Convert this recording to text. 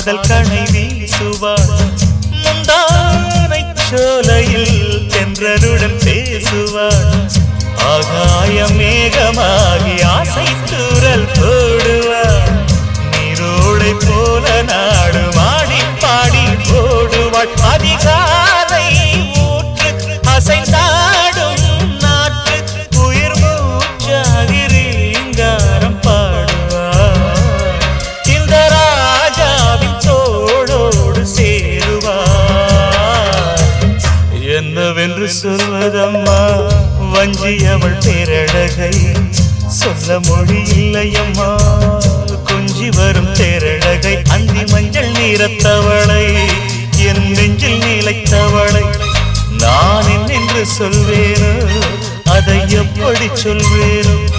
காதல் கணை வீசுவாள் முந்தானை சோலையில் தென்றலுடன் பேசுவாள் ஆகாய மேகமாகி ஆசை தூரல் போடுவாள் நீரோடை போல நாடு மாடி பாடி போடுவாள் அதிகாலை ஊற்று அசைந்தாடும் நாட்டு உயிர் மூச்சாகி ரீங்காரம் பாடுவாள் இந்த ராஜாவின் தோளோடு சேருவாள் என்னவென்று சொல்வதம்மா வஞ்சி அவள் பேரழகை சொல்ல மொழி இல்லையம்மா கொஞ்சி வரும் தேரழகை அந்தி மஞ்சள் நீரத்தவளை என் நெஞ்சில் நிலைத்தவளை நான் என்னென்று சொல்வேனோ அதை எப்படி சொல்வேனோ